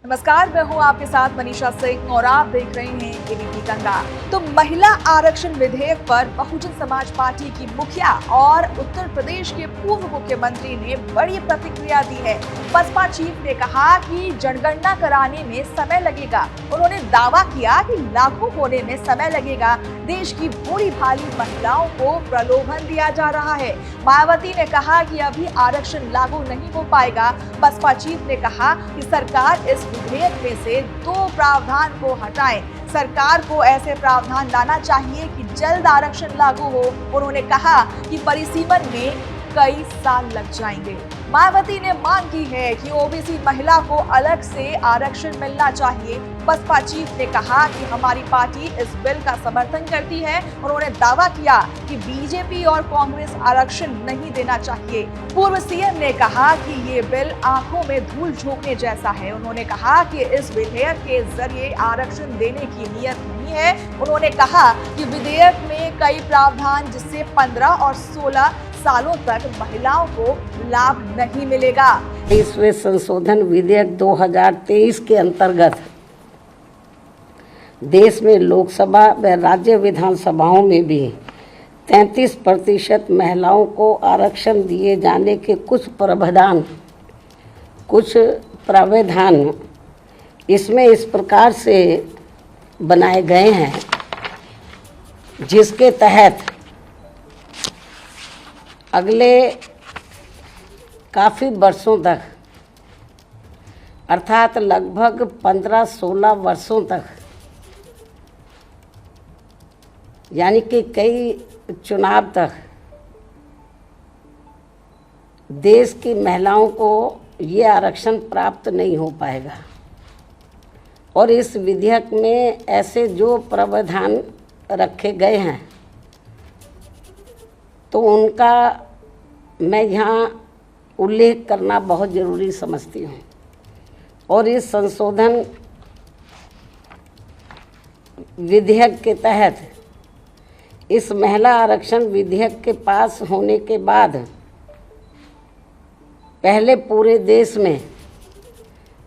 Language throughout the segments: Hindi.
नमस्कार, मैं हूं आपके साथ मनीषा सिंह और आप देख रहे हैं एबीपी गंगा। तो महिला आरक्षण विधेयक पर बहुजन समाज पार्टी की मुखिया और उत्तर प्रदेश के पूर्व मुख्यमंत्री ने बड़ी प्रतिक्रिया दी है। बसपा चीफ ने कहा कि जनगणना कराने में समय लगेगा। उन्होंने दावा किया कि लागू होने में समय लगेगा। देश की भोली भाली महिलाओं को प्रलोभन दिया जा रहा है। मायावती ने कहा कि अभी आरक्षण लागू नहीं हो पाएगा। बसपा चीफ ने कहा कि सरकार इस विधेयक में से 2 प्रावधान को हटाएं। सरकार को ऐसे प्रावधान लाना चाहिए कि जल्द आरक्षण लागू हो। उन्होंने कहा कि परिसीमन में कई साल लग जाएंगे। मायावती ने मांग की है कि ओबीसी महिला को अलग से आरक्षण मिलना चाहिए। बसपा चीफ ने कहा कि हमारी पार्टी इस बिल का समर्थन करती है। उन्होंने दावा किया कि बीजेपी और कांग्रेस आरक्षण नहीं देना चाहिए। पूर्व सीएम ने कहा कि ये बिल आंखों में धूल झोंकने जैसा है। उन्होंने कहा कि इस विधेयक के जरिए आरक्षण देने की नीयत नहीं है। उन्होंने कहा कि विधेयक में कई प्रावधान जिससे 15 और 16 सालों तक महिलाओं को लाभ नहीं मिलेगा। 20वें संशोधन विधेयक 2023 के अंतर्गत देश में लोकसभा व राज्य विधानसभाओं में भी 33% महिलाओं को आरक्षण दिए जाने के कुछ प्रावधान इसमें इस प्रकार से बनाए गए हैं, जिसके तहत अगले काफ़ी वर्षों तक अर्थात लगभग 15-16 वर्षों तक, यानी कि कई चुनाव तक देश की महिलाओं को ये आरक्षण प्राप्त नहीं हो पाएगा। और इस विधेयक में ऐसे जो प्रावधान रखे गए हैं तो उनका मैं यहाँ उल्लेख करना बहुत ज़रूरी समझती हूँ। और इस संशोधन विधेयक के तहत इस महिला आरक्षण विधेयक के पास होने के बाद पहले पूरे देश में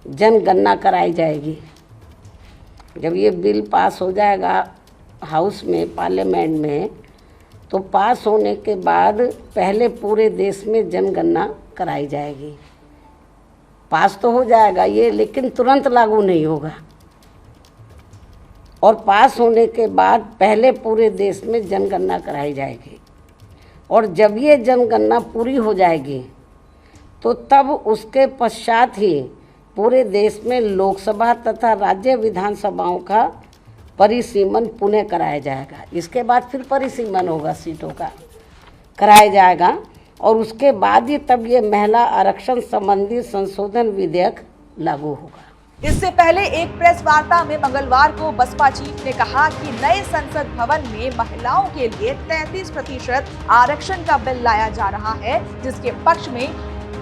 जनगणना कराई जाएगी। जब ये बिल पास हो जाएगा हाउस में, पार्लियामेंट में, तो पास होने के बाद पहले पूरे देश में जनगणना कराई जाएगी। पास तो हो जाएगा ये, लेकिन तुरंत लागू नहीं होगा। और पास होने के बाद पहले पूरे देश में जनगणना कराई जाएगी। और जब ये जनगणना पूरी हो जाएगी तो तब उसके पश्चात ही पूरे देश में लोकसभा तथा राज्य विधानसभाओं का परिसीमन पुनः कराया जाएगा। इसके बाद फिर परिसीमन होगा, सीटों का कराया जाएगा। और उसके बाद ही तब ये महिला आरक्षण संबंधी संशोधन विधेयक लागू होगा। इससे पहले एक प्रेस वार्ता में मंगलवार को बसपा चीफ ने कहा कि नए संसद भवन में महिलाओं के लिए 33% आरक्षण का बिल लाया जा रहा है, जिसके पक्ष में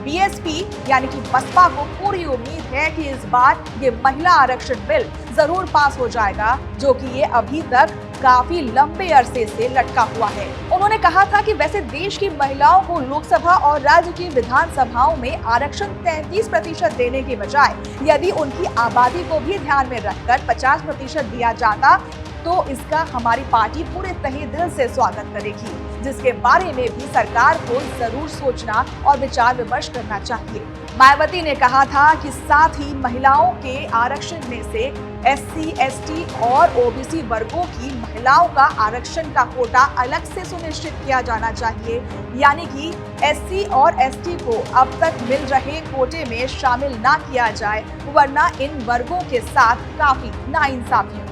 बीएसपी यानी कि बसपा को पूरी उम्मीद है कि इस बार ये महिला आरक्षण बिल जरूर पास हो जाएगा, जो कि ये अभी तक काफी लंबे अरसे से लटका हुआ है। उन्होंने कहा था कि वैसे देश की महिलाओं को लोकसभा और राज्य की विधानसभाओं में आरक्षण 33% देने के बजाय यदि उनकी आबादी को भी ध्यान में रखकर 50% दिया जाता तो इसका हमारी पार्टी पूरे तहे दिल से स्वागत करेगी, जिसके बारे में भी सरकार को जरूर सोचना और विचार विमर्श करना चाहिए। मायावती ने कहा था कि साथ ही महिलाओं के आरक्षण में से एससी, एसटी और ओबीसी वर्गों की महिलाओं का आरक्षण का कोटा अलग से सुनिश्चित किया जाना चाहिए, यानी कि एससी और एसटी को अब तक मिल रहे कोटे में शामिल ना किया जाए, वरना इन वर्गों के साथ काफी नाइंसाफी होगी।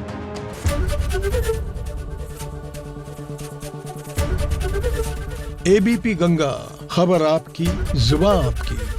एबीपी गंगा, खबर आपकी, जुबान आपकी।